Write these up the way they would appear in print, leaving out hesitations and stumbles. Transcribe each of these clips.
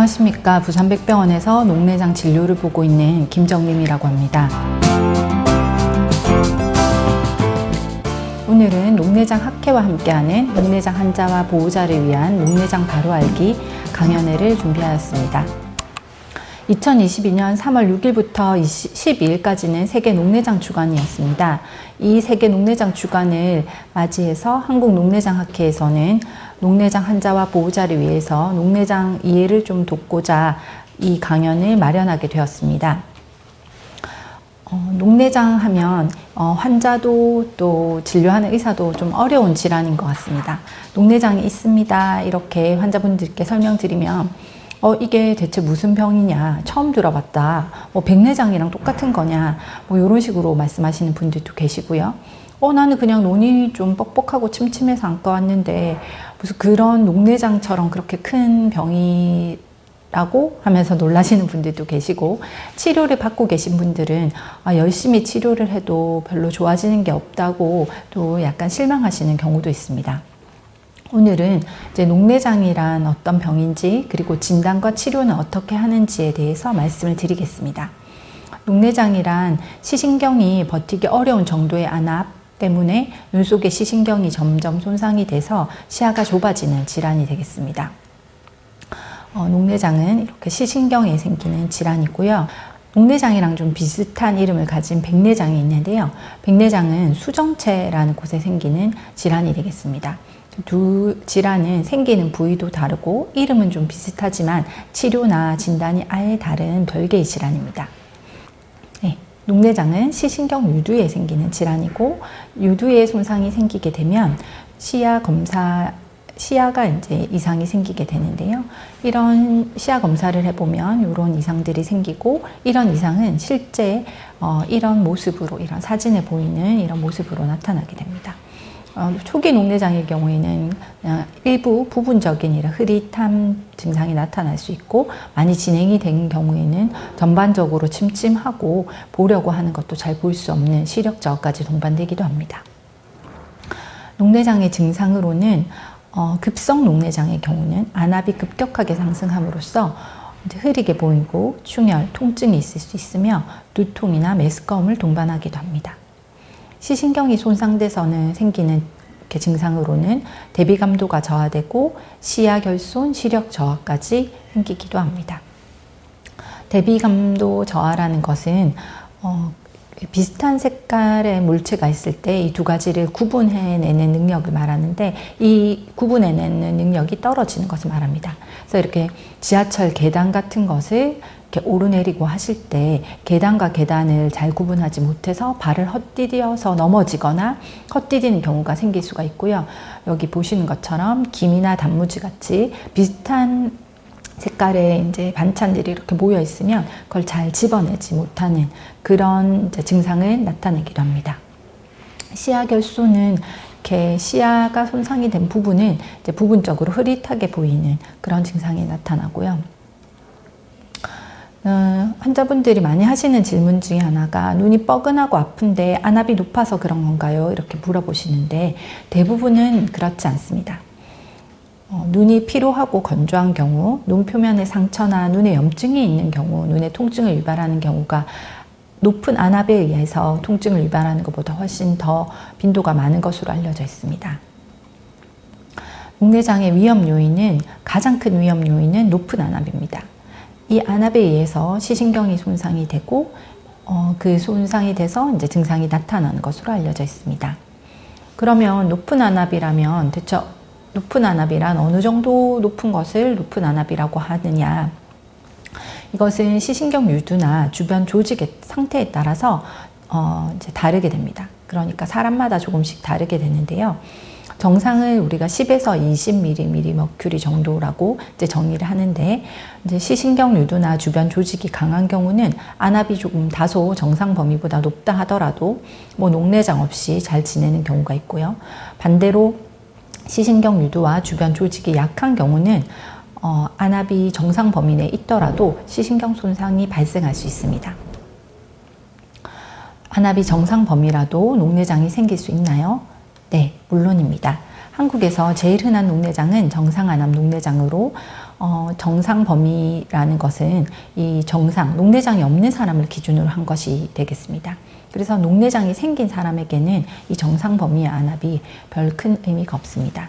안녕하십니까. 부산백병원에서 녹내장 진료를 보고 있는 김정림이라고 합니다. 오늘은 녹내장 학회와 함께하는 녹내장 환자와 보호자를 위한 녹내장 바로 알기 강연회를 준비하였습니다. 2022년 3월 6일부터 12일까지는 세계 녹내장 주간이었습니다. 이 세계 녹내장 주간을 맞이해서 한국녹내장학회에서는 녹내장 환자와 보호자를 위해서 녹내장 이해를 좀 돕고자 이 강연을 마련하게 되었습니다. 녹내장 하면 환자도 또 진료하는 의사도 좀 어려운 질환인 것 같습니다. 녹내장이 있습니다. 이렇게 환자분들께 설명드리면 이게 대체 무슨 병이냐, 처음 들어봤다, 백내장이랑 똑같은 거냐, 이런 식으로 말씀하시는 분들도 계시고요. 나는 그냥 논이 좀 뻑뻑하고 침침해서 안과 왔는데 무슨 그런 녹내장처럼 그렇게 큰 병이라고 하면서 놀라시는 분들도 계시고, 치료를 받고 계신 분들은 열심히 치료를 해도 별로 좋아지는 게 없다고 또 약간 실망하시는 경우도 있습니다. 오늘은 이제 녹내장이란 어떤 병인지, 그리고 진단과 치료는 어떻게 하는지에 대해서 말씀을 드리겠습니다. 녹내장이란 시신경이 버티기 어려운 정도의 안압 때문에 눈 속의 시신경이 점점 손상이 돼서 시야가 좁아지는 질환이 되겠습니다. 녹내장은 이렇게 시신경에 생기는 질환이고요. 녹내장이랑 좀 비슷한 이름을 가진 백내장이 있는데요. 백내장은 수정체라는 곳에 생기는 질환이 되겠습니다. 두 질환은 생기는 부위도 다르고 이름은 좀 비슷하지만 치료나 진단이 아예 다른 별개의 질환입니다. 녹내장은 시신경 유두에 생기는 질환이고, 유두에 손상이 생기게 되면 시야가 이제 이상이 생기게 되는데요. 이런 시야 검사를 해보면 이런 이상들이 생기고, 이런 이상은 실제 이런 모습으로, 이런 사진에 보이는 이런 모습으로 나타나게 됩니다. 초기 녹내장의 경우에는 그냥 일부 부분적인 이런 흐릿함 증상이 나타날 수 있고, 많이 진행이 된 경우에는 전반적으로 침침하고 보려고 하는 것도 잘 볼 수 없는 시력 저하까지 동반되기도 합니다. 녹내장의 증상으로는 급성 녹내장의 경우는 안압이 급격하게 상승함으로써 흐리게 보이고 충혈, 통증이 있을 수 있으며 두통이나 메스꺼움을 동반하기도 합니다. 시신경이 손상돼서는 생기는 증상으로는 대비감도가 저하되고 시야 결손, 시력 저하까지 생기기도 합니다. 대비감도 저하라는 것은 비슷한 색깔의 물체가 있을 때 이 두 가지를 구분해내는 능력을 말하는데, 이 구분해내는 능력이 떨어지는 것을 말합니다. 그래서 이렇게 지하철 계단 같은 것을 이렇게 오르내리고 하실 때 계단과 계단을 잘 구분하지 못해서 발을 헛디뎌서 넘어지거나 헛디디는 경우가 생길 수가 있고요. 여기 보시는 것처럼 김이나 단무지 같이 비슷한 색깔의 이제 반찬들이 이렇게 모여 있으면 그걸 잘 집어내지 못하는 그런 이제 증상을 나타내기도 합니다. 시야 결손은 이렇게 시야가 손상이 된 부분은 이제 부분적으로 흐릿하게 보이는 그런 증상이 나타나고요. 환자분들이 많이 하시는 질문 중에 하나가 눈이 뻐근하고 아픈데 안압이 높아서 그런 건가요? 이렇게 물어보시는데, 대부분은 그렇지 않습니다. 눈이 피로하고 건조한 경우, 눈 표면에 상처나 눈에 염증이 있는 경우, 눈에 통증을 유발하는 경우가 높은 안압에 의해서 통증을 유발하는 것보다 훨씬 더 빈도가 많은 것으로 알려져 있습니다. 녹내장의 위험 요인은, 가장 큰 위험 요인은 높은 안압입니다. 이 안압에 의해서 시신경이 손상이 되고 그 손상이 돼서 이제 증상이 나타나는 것으로 알려져 있습니다. 그러면 높은 안압이라면 대체 높은 안압이란 어느 정도 높은 것을 높은 안압이라고 하느냐? 이것은 시신경 유두나 주변 조직의 상태에 따라서 이제 다르게 됩니다. 그러니까 사람마다 조금씩 다르게 되는데요. 정상을 우리가 10에서 20mmMmercury 정도라고 이제 정의를 하는데, 이제 시신경 유두나 주변 조직이 강한 경우는 안압이 조금 다소 정상 범위보다 높다 하더라도 녹내장 없이 잘 지내는 경우가 있고요. 반대로 시신경 유두와 주변 조직이 약한 경우는 안압이 정상 범위 내에 있더라도 시신경 손상이 발생할 수 있습니다. 안압이 정상 범위라도 녹내장이 생길 수 있나요? 네, 물론입니다. 한국에서 제일 흔한 녹내장은 정상안압 녹내장으로 정상 범위라는 것은 이 정상, 녹내장이 없는 사람을 기준으로 한 것이 되겠습니다. 그래서 녹내장이 생긴 사람에게는 이 정상 범위의 안압이 별 큰 의미가 없습니다.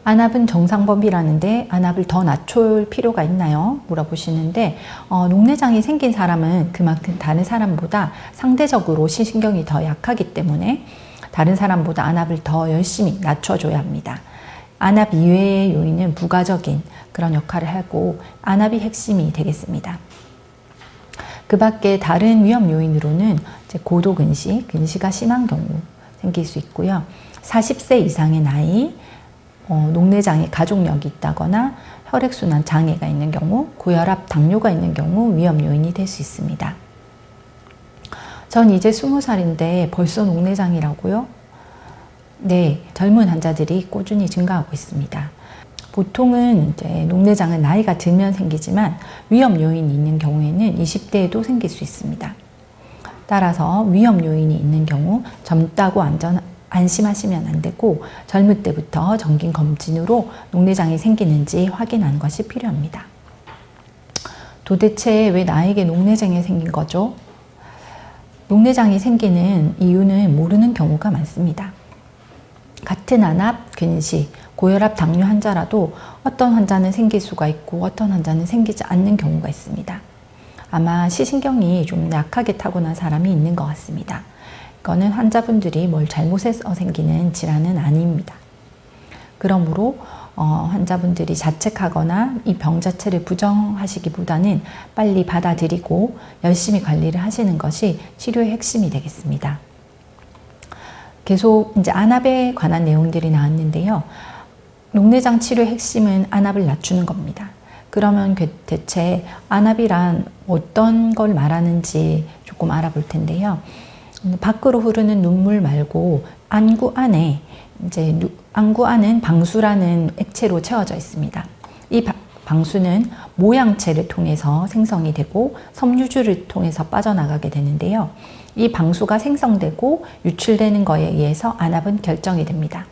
안압은 정상 범위라는데 안압을 더 낮출 필요가 있나요? 물어보시는데 녹내장이 생긴 사람은 그만큼 다른 사람보다 상대적으로 시신경이 더 약하기 때문에 다른 사람보다 안압을 더 열심히 낮춰줘야 합니다. 안압 이외의 요인은 부가적인 그런 역할을 하고 안압이 핵심이 되겠습니다. 그 밖에 다른 위험 요인으로는 이제 고도 근시, 근시가 심한 경우 생길 수 있고요. 40세 이상의 나이, 녹내장에 가족력이 있다거나 혈액순환 장애가 있는 경우, 고혈압, 당뇨가 있는 경우 위험 요인이 될 수 있습니다. 전 이제 20살인데 벌써 녹내장이라고요? 네, 젊은 환자들이 꾸준히 증가하고 있습니다. 보통은 이제 녹내장은 나이가 들면 생기지만 위험 요인이 있는 경우에는 20대에도 생길 수 있습니다. 따라서 위험 요인이 있는 경우 젊다고 안심하시면 안 되고 젊을 때부터 정기 검진으로 녹내장이 생기는지 확인하는 것이 필요합니다. 도대체 왜 나에게 녹내장이 생긴 거죠? 녹내장이 생기는 이유는 모르는 경우가 많습니다. 같은 안압, 근시, 고혈압, 당뇨 환자라도 어떤 환자는 생길 수가 있고 어떤 환자는 생기지 않는 경우가 있습니다. 아마 시신경이 좀 약하게 타고난 사람이 있는 것 같습니다. 이거는 환자분들이 뭘 잘못해서 생기는 질환은 아닙니다. 그러므로 환자분들이 자책하거나 이 병 자체를 부정하시기보다는 빨리 받아들이고 열심히 관리를 하시는 것이 치료의 핵심이 되겠습니다. 계속 이제 안압에 관한 내용들이 나왔는데요. 녹내장 치료의 핵심은 안압을 낮추는 겁니다. 그러면 대체 안압이란 어떤 걸 말하는지 조금 알아볼 텐데요. 밖으로 흐르는 눈물 말고 안구 안에 이제 안구 안은 방수라는 액체로 채워져 있습니다. 이 방수는 모양체를 통해서 생성이 되고 섬유줄을 통해서 빠져나가게 되는데요. 이 방수가 생성되고 유출되는 것에 의해서 안압은 결정이 됩니다.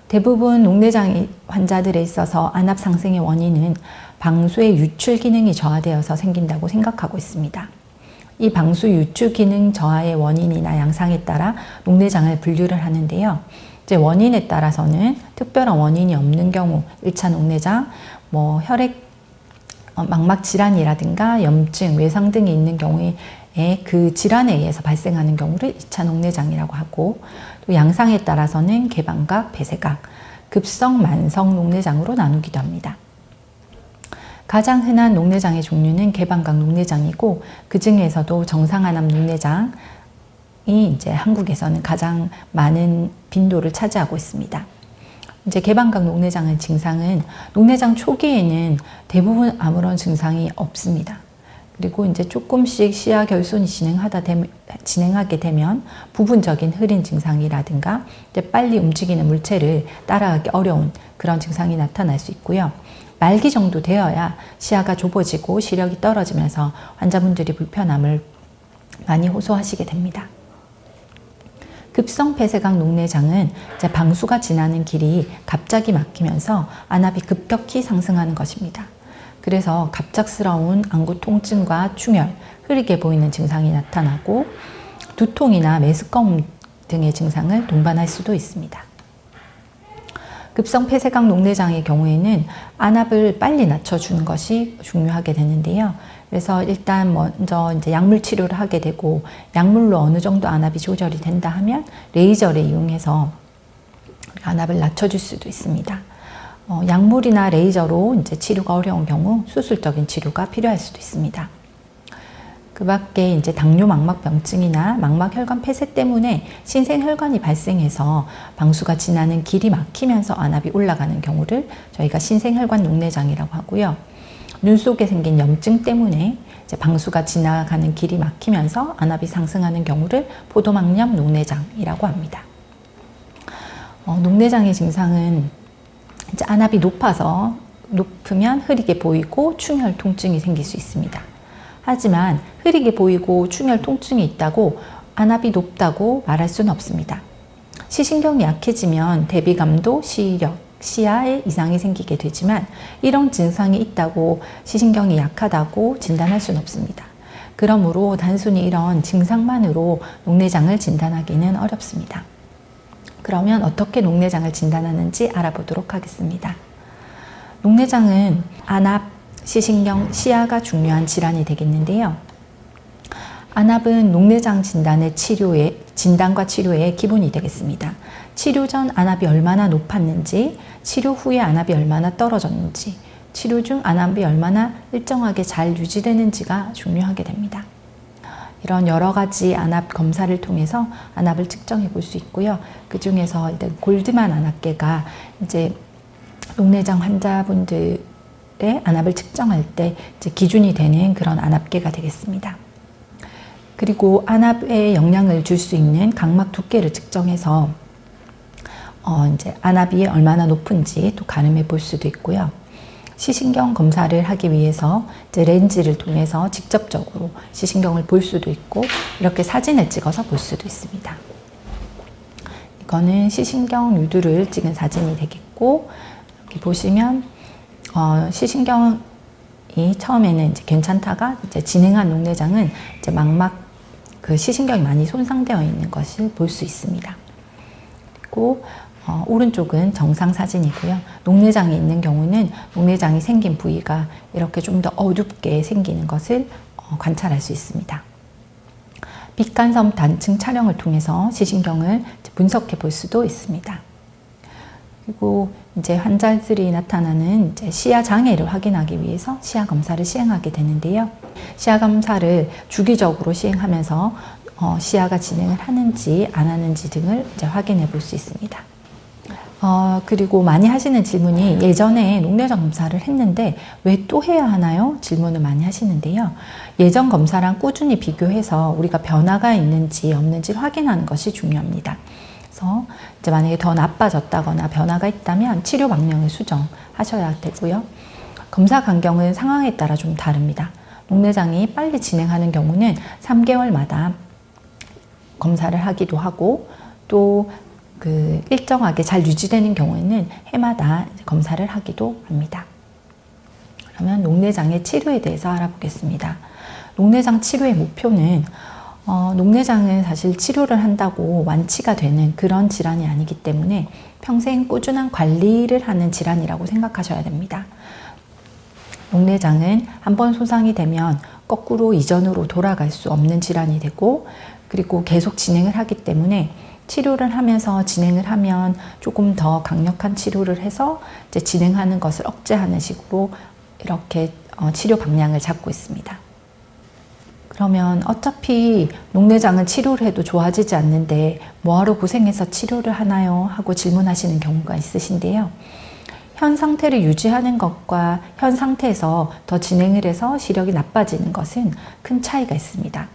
대부분 녹내장 환자들에 있어서 안압 상승의 원인은 방수의 유출 기능이 저하되어서 생긴다고 생각하고 있습니다. 이 방수 유출 기능 저하의 원인이나 양상에 따라 녹내장을 분류를 하는데요. 이제 원인에 따라서는 특별한 원인이 없는 경우 1차 녹내장, 혈액 망막 질환이라든가 염증, 외상 등이 있는 경우에 그 질환에 의해서 발생하는 경우를 2차 녹내장이라고 하고, 또 양상에 따라서는 개방각, 폐쇄각, 급성, 만성 녹내장으로 나누기도 합니다. 가장 흔한 녹내장의 종류는 개방각 녹내장이고 그 중에서도 정상안압 녹내장이 이제 한국에서는 가장 많은 빈도를 차지하고 있습니다. 이제 개방각 녹내장의 증상은 녹내장 초기에는 대부분 아무런 증상이 없습니다. 그리고 이제 조금씩 시야 결손이 진행하게 되면 부분적인 흐린 증상이라든가 이제 빨리 움직이는 물체를 따라가기 어려운 그런 증상이 나타날 수 있고요. 말기 정도 되어야 시야가 좁아지고 시력이 떨어지면서 환자분들이 불편함을 많이 호소하시게 됩니다. 급성 폐쇄각 녹내장은 이제 방수가 지나는 길이 갑자기 막히면서 안압이 급격히 상승하는 것입니다. 그래서 갑작스러운 안구 통증과 충혈, 흐리게 보이는 증상이 나타나고 두통이나 메스꺼움 등의 증상을 동반할 수도 있습니다. 급성 폐쇄각 녹내장의 경우에는 안압을 빨리 낮춰주는 것이 중요하게 되는데요. 그래서 일단 먼저 이제 약물 치료를 하게 되고 약물로 어느 정도 안압이 조절이 된다 하면 레이저를 이용해서 안압을 낮춰줄 수도 있습니다. 약물이나 레이저로 이제 치료가 어려운 경우 수술적인 치료가 필요할 수도 있습니다. 그 밖에 이제 당뇨 망막병증이나 망막혈관 폐쇄 때문에 신생혈관이 발생해서 방수가 지나는 길이 막히면서 안압이 올라가는 경우를 저희가 신생혈관 녹내장이라고 하고요. 눈 속에 생긴 염증 때문에 이제 방수가 지나가는 길이 막히면서 안압이 상승하는 경우를 포도막염 녹내장이라고 합니다. 녹내장의 증상은 이제 안압이 높으면 흐리게 보이고 충혈 통증이 생길 수 있습니다. 하지만 흐리게 보이고 충혈 통증이 있다고 안압이 높다고 말할 수는 없습니다. 시신경이 약해지면 대비감도, 시력, 시야에 이상이 생기게 되지만 이런 증상이 있다고 시신경이 약하다고 진단할 수는 없습니다. 그러므로 단순히 이런 증상만으로 녹내장을 진단하기는 어렵습니다. 그러면 어떻게 녹내장을 진단하는지 알아보도록 하겠습니다. 녹내장은 안압, 시신경, 시야가 중요한 질환이 되겠는데요. 안압은 녹내장 진단과 치료의 기본이 되겠습니다. 치료 전 안압이 얼마나 높았는지, 치료 후에 안압이 얼마나 떨어졌는지, 치료 중 안압이 얼마나 일정하게 잘 유지되는지가 중요하게 됩니다. 이런 여러 가지 안압 검사를 통해서 안압을 측정해 볼 수 있고요. 그 중에서 골드만 안압계가 이제 녹내장 환자분들의 안압을 측정할 때 이제 기준이 되는 그런 안압계가 되겠습니다. 그리고 안압에 영향을 줄 수 있는 각막 두께를 측정해서 이제 안압이 얼마나 높은지 또 가늠해 볼 수도 있고요. 시신경 검사를 하기 위해서 이제 렌즈를 통해서 직접적으로 시신경을 볼 수도 있고 이렇게 사진을 찍어서 볼 수도 있습니다. 이거는 시신경 유두를 찍은 사진이 되겠고, 여기 보시면 시신경이 처음에는 이제 괜찮다가 이제 진행한 녹내장은 이제 망막 그 시신경이 많이 손상되어 있는 것을 볼 수 있습니다. 그리고 오른쪽은 정상 사진이고요. 녹내장이 있는 경우는 녹내장이 생긴 부위가 이렇게 좀 더 어둡게 생기는 것을 관찰할 수 있습니다. 빛간섭 단층 촬영을 통해서 시신경을 분석해 볼 수도 있습니다. 그리고 이제 환자들이 나타나는 이제 시야 장애를 확인하기 위해서 시야 검사를 시행하게 되는데요. 시야 검사를 주기적으로 시행하면서 시야가 진행을 하는지 안 하는지 등을 이제 확인해 볼 수 있습니다. 그리고 많이 하시는 질문이 예전에 녹내장 검사를 했는데 왜 또 해야 하나요? 질문을 많이 하시는데요. 예전 검사랑 꾸준히 비교해서 우리가 변화가 있는지 없는지를 확인하는 것이 중요합니다. 그래서 이제 만약에 더 나빠졌다거나 변화가 있다면 치료 방향을 수정하셔야 되고요. 검사 간격은 상황에 따라 좀 다릅니다. 녹내장이 빨리 진행하는 경우는 3개월마다 검사를 하기도 하고 또 일정하게 잘 유지되는 경우에는 해마다 검사를 하기도 합니다. 그러면 녹내장의 치료에 대해서 알아보겠습니다. 녹내장 치료의 목표는 녹내장은 사실 치료를 한다고 완치가 되는 그런 질환이 아니기 때문에 평생 꾸준한 관리를 하는 질환이라고 생각하셔야 됩니다. 녹내장은 한번 손상이 되면 거꾸로 이전으로 돌아갈 수 없는 질환이 되고 그리고 계속 진행을 하기 때문에 치료를 하면서 진행을 하면 조금 더 강력한 치료를 해서 이제 진행하는 것을 억제하는 식으로 이렇게 치료 방향을 잡고 있습니다. 그러면 어차피 녹내장은 치료를 해도 좋아지지 않는데 뭐하러 고생해서 치료를 하나요? 하고 질문하시는 경우가 있으신데요. 현 상태를 유지하는 것과 현 상태에서 더 진행을 해서 시력이 나빠지는 것은 큰 차이가 있습니다.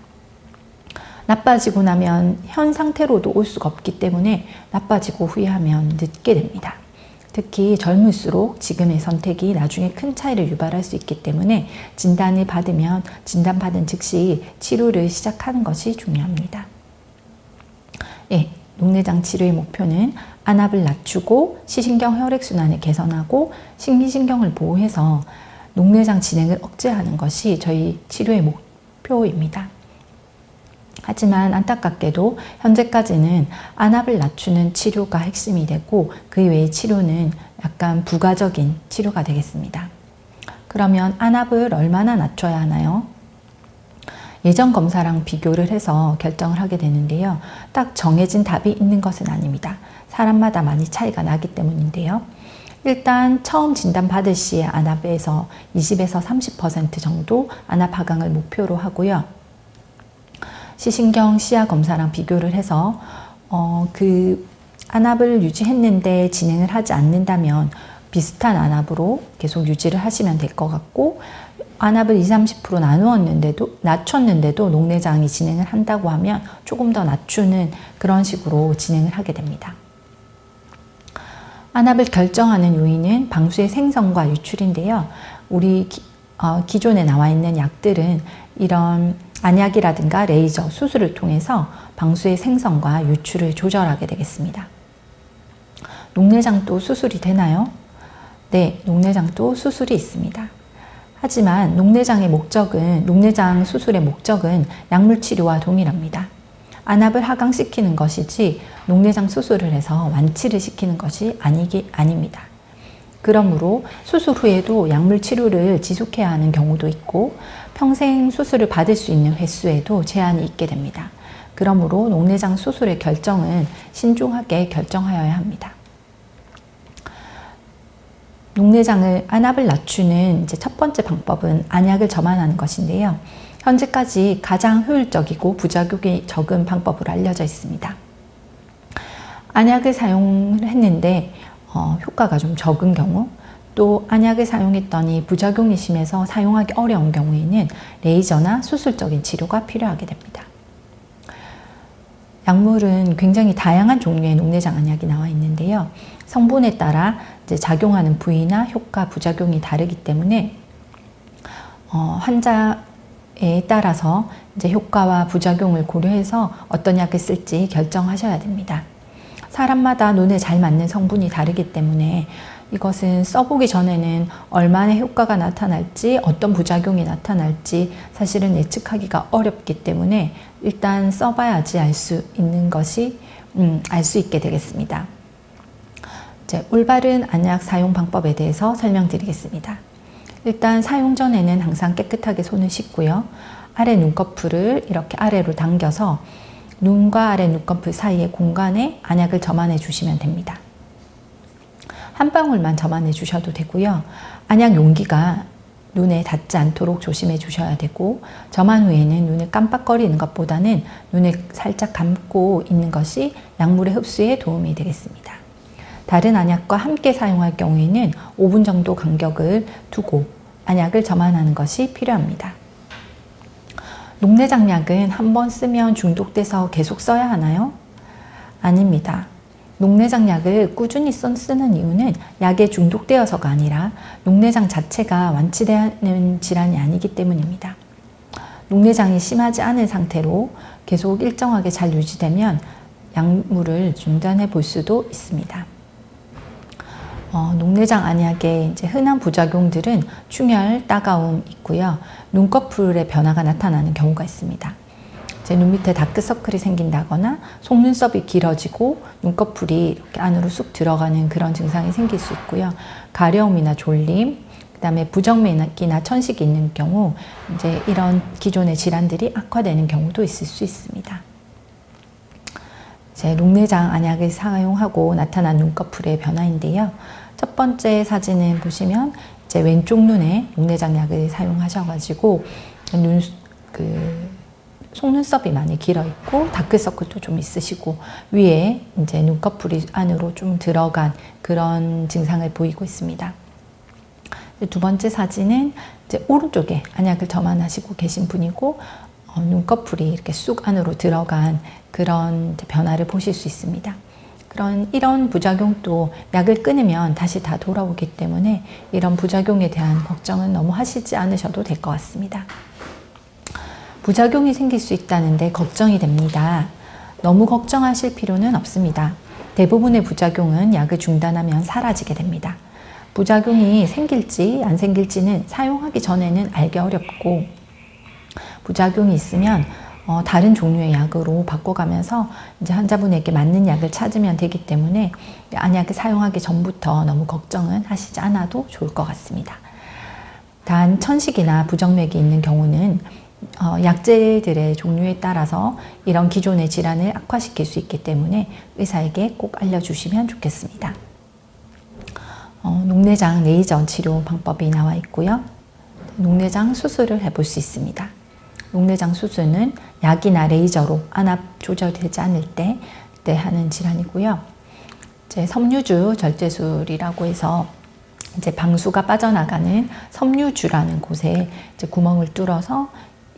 나빠지고 나면 현 상태로도 올 수가 없기 때문에 나빠지고 후회하면 늦게 됩니다. 특히 젊을수록 지금의 선택이 나중에 큰 차이를 유발할 수 있기 때문에 진단을 받으면 진단받은 즉시 치료를 시작하는 것이 중요합니다. 녹내장 치료의 목표는 안압을 낮추고 시신경 혈액순환을 개선하고 식미신경을 보호해서 녹내장 진행을 억제하는 것이 저희 치료의 목표입니다. 하지만 안타깝게도 현재까지는 안압을 낮추는 치료가 핵심이 되고 그 외의 치료는 약간 부가적인 치료가 되겠습니다. 그러면 안압을 얼마나 낮춰야 하나요? 예전 검사랑 비교를 해서 결정을 하게 되는데요. 딱 정해진 답이 있는 것은 아닙니다. 사람마다 많이 차이가 나기 때문인데요. 일단 처음 진단받을 시에 안압에서 20에서 30% 정도 안압 하강을 목표로 하고요. 시신경 시야 검사랑 비교를 해서 그 안압을 유지했는데 진행을 하지 않는다면 비슷한 안압으로 계속 유지를 하시면 될 것 같고 안압을 20-30% 낮췄는데도 녹내장이 진행을 한다고 하면 조금 더 낮추는 그런 식으로 진행을 하게 됩니다. 안압을 결정하는 요인은 방수의 생성과 유출인데요. 우리 기존에 나와 있는 약들은 이런 안약이라든가 레이저, 수술을 통해서 방수의 생성과 유출을 조절하게 되겠습니다. 녹내장도 수술이 되나요? 네, 녹내장도 수술이 있습니다. 하지만 녹내장 수술의 목적은 약물 치료와 동일합니다. 안압을 하강시키는 것이지 녹내장 수술을 해서 완치를 시키는 것이 아닙니다. 그러므로 수술 후에도 약물 치료를 지속해야 하는 경우도 있고 평생 수술을 받을 수 있는 횟수에도 제한이 있게 됩니다. 그러므로 녹내장 수술의 결정은 신중하게 결정하여야 합니다. 녹내장을 안압을 낮추는 첫 번째 방법은 안약을 점안하는 것인데요. 현재까지 가장 효율적이고 부작용이 적은 방법으로 알려져 있습니다. 안약을 사용했는데 효과가 좀 적은 경우, 또 안약을 사용했더니 부작용이 심해서 사용하기 어려운 경우에는 레이저나 수술적인 치료가 필요하게 됩니다. 약물은 굉장히 다양한 종류의 녹내장 안약이 나와 있는데요. 성분에 따라 작용하는 부위나 효과, 부작용이 다르기 때문에 환자에 따라서 효과와 부작용을 고려해서 어떤 약을 쓸지 결정하셔야 됩니다. 사람마다 눈에 잘 맞는 성분이 다르기 때문에 이것은 써보기 전에는 얼마나 효과가 나타날지, 어떤 부작용이 나타날지 사실은 예측하기가 어렵기 때문에 일단 써봐야지 알 수 있게 되겠습니다. 올바른 안약 사용 방법에 대해서 설명드리겠습니다. 일단 사용 전에는 항상 깨끗하게 손을 씻고요. 아래 눈꺼풀을 이렇게 아래로 당겨서 눈과 아래 눈꺼풀 사이의 공간에 안약을 점안해 주시면 됩니다. 한 방울만 점안해 주셔도 되고요. 안약 용기가 눈에 닿지 않도록 조심해 주셔야 되고, 점안 후에는 눈을 깜빡거리는 것보다는 눈을 살짝 감고 있는 것이 약물의 흡수에 도움이 되겠습니다. 다른 안약과 함께 사용할 경우에는 5분 정도 간격을 두고 안약을 점안하는 것이 필요합니다. 녹내장 약은 한 번 쓰면 중독돼서 계속 써야 하나요? 아닙니다. 녹내장 약을 꾸준히 쓰는 이유는 약에 중독되어서가 아니라 녹내장 자체가 완치되는 질환이 아니기 때문입니다. 녹내장이 심하지 않은 상태로 계속 일정하게 잘 유지되면 약물을 중단해 볼 수도 있습니다. 녹내장 안약의 흔한 부작용들은 충혈, 따가움 있고요. 눈꺼풀의 변화가 나타나는 경우가 있습니다. 눈 밑에 다크서클이 생긴다거나 속눈썹이 길어지고 눈꺼풀이 이렇게 안으로 쑥 들어가는 그런 증상이 생길 수 있고요. 가려움이나 졸림, 그 다음에 부정맥이나 천식이 있는 경우 이런 기존의 질환들이 악화되는 경우도 있을 수 있습니다. 녹내장 안약을 사용하고 나타난 눈꺼풀의 변화인데요. 첫 번째 사진은 보시면 왼쪽 눈에 녹내장 약을 사용하셔가지고 속눈썹이 많이 길어 있고 다크서클도 좀 있으시고 위에 눈꺼풀이 안으로 좀 들어간 그런 증상을 보이고 있습니다. 두 번째 사진은 오른쪽에 안약을 점안하시고 계신 분이고 눈꺼풀이 이렇게 쑥 안으로 들어간 그런 변화를 보실 수 있습니다. 이런 부작용도 약을 끊으면 다시 다 돌아오기 때문에 이런 부작용에 대한 걱정은 너무 하시지 않으셔도 될 것 같습니다. 부작용이 생길 수 있다는데 걱정이 됩니다. 너무 걱정하실 필요는 없습니다. 대부분의 부작용은 약을 중단하면 사라지게 됩니다. 부작용이 생길지 안 생길지는 사용하기 전에는 알기 어렵고, 부작용이 있으면 다른 종류의 약으로 바꿔가면서 환자분에게 맞는 약을 찾으면 되기 때문에 안약을 사용하기 전부터 너무 걱정은 하시지 않아도 좋을 것 같습니다. 단 천식이나 부정맥이 있는 경우는 약제들의 종류에 따라서 이런 기존의 질환을 악화시킬 수 있기 때문에 의사에게 꼭 알려주시면 좋겠습니다. 녹내장 레이저 치료 방법이 나와 있고요. 녹내장 수술을 해볼 수 있습니다. 녹내장 수술은 약이나 레이저로 안압 조절되지 않을 때 하는 질환이고요. 섬유주 절제술이라고 해서 방수가 빠져나가는 섬유주라는 곳에 구멍을 뚫어서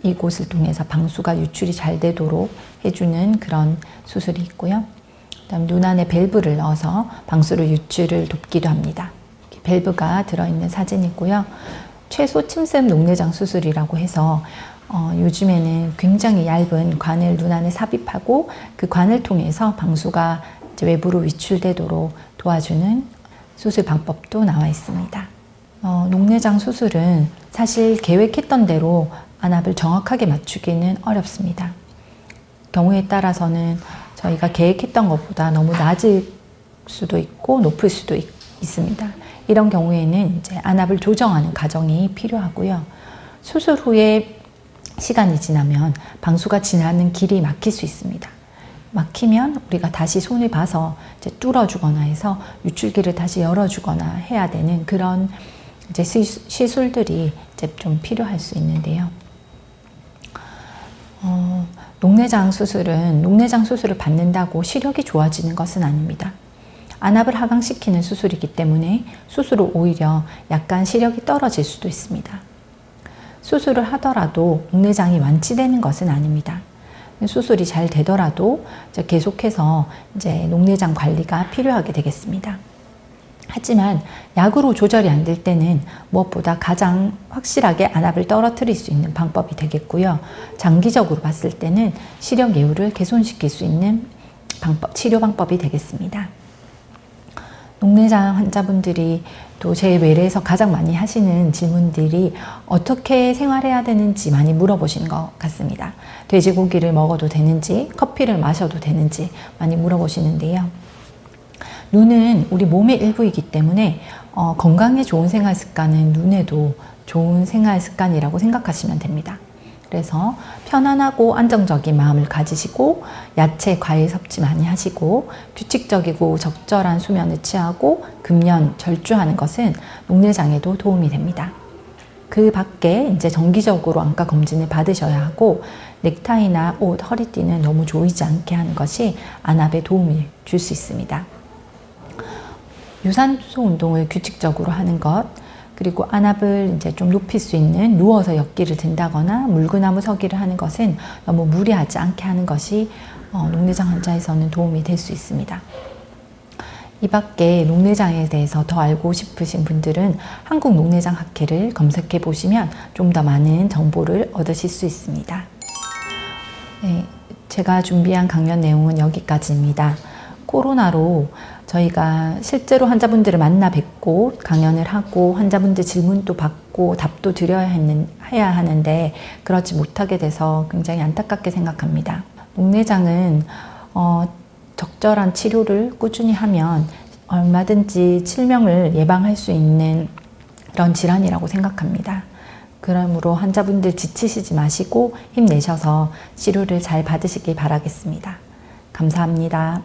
이곳을 통해서 방수가 유출이 잘 되도록 해주는 그런 수술이 있고요. 그다음 눈 안에 밸브를 넣어서 방수를 유출을 돕기도 합니다. 밸브가 들어있는 사진이고요. 최소 침습 녹내장 수술이라고 해서 요즘에는 굉장히 얇은 관을 눈 안에 삽입하고 그 관을 통해서 방수가 이제 외부로 위출되도록 도와주는 수술 방법도 나와 있습니다. 녹내장 수술은 사실 계획했던 대로 안압을 정확하게 맞추기는 어렵습니다. 경우에 따라서는 저희가 계획했던 것보다 너무 낮을 수도 있고 높을 수도 있습니다. 이런 경우에는 이제 안압을 조정하는 과정이 필요하고요. 수술 후에 시간이 지나면 방수가 지나는 길이 막힐 수 있습니다. 막히면 우리가 다시 손을 봐서 이제 뚫어주거나 해서 유출기를 다시 열어주거나 해야 되는 그런 이제 시술들이 이제 좀 필요할 수 있는데요. 녹내장 수술을 받는다고 시력이 좋아지는 것은 아닙니다. 안압을 하강시키는 수술이기 때문에 수술 후 오히려 약간 시력이 떨어질 수도 있습니다. 수술을 하더라도 녹내장이 완치되는 것은 아닙니다. 수술이 잘 되더라도 이제 계속해서 이제 녹내장 관리가 필요하게 되겠습니다. 하지만 약으로 조절이 안 될 때는 무엇보다 가장 확실하게 안압을 떨어뜨릴 수 있는 방법이 되겠고요. 장기적으로 봤을 때는 시력 예후를 개선시킬 수 있는 치료 방법이 되겠습니다. 녹내장 환자분들이 또 제 외래에서 가장 많이 하시는 질문들이 어떻게 생활해야 되는지 많이 물어보시는 것 같습니다. 돼지고기를 먹어도 되는지, 커피를 마셔도 되는지 많이 물어보시는데요. 눈은 우리 몸의 일부이기 때문에 건강에 좋은 생활 습관은 눈에도 좋은 생활 습관이라고 생각하시면 됩니다. 그래서 편안하고 안정적인 마음을 가지시고 야채, 과일 섭취 많이 하시고 규칙적이고 적절한 수면을 취하고 금연, 절주하는 것은 녹내장에도 도움이 됩니다. 그 밖에 이제 정기적으로 안과 검진을 받으셔야 하고 넥타이나 옷, 허리띠는 너무 조이지 않게 하는 것이 안압에 도움을 줄 수 있습니다. 유산소 운동을 규칙적으로 하는 것, 그리고 안압을 이제 좀 높일 수 있는 누워서 역기를 든다거나 물구나무 서기를 하는 것은 너무 무리하지 않게 하는 것이 녹내장 환자에서는 도움이 될 수 있습니다. 이 밖에 녹내장에 대해서 더 알고 싶으신 분들은 한국녹내장학회를 검색해 보시면 좀 더 많은 정보를 얻으실 수 있습니다. 네, 제가 준비한 강연 내용은 여기까지입니다. 코로나로 저희가 실제로 환자분들을 만나 뵙고 강연을 하고 환자분들 질문도 받고 답도 해야 하는데 그렇지 못하게 돼서 굉장히 안타깝게 생각합니다. 녹내장은 적절한 치료를 꾸준히 하면 얼마든지 치명을 예방할 수 있는 그런 질환이라고 생각합니다. 그러므로 환자분들 지치시지 마시고 힘내셔서 치료를 잘 받으시길 바라겠습니다. 감사합니다.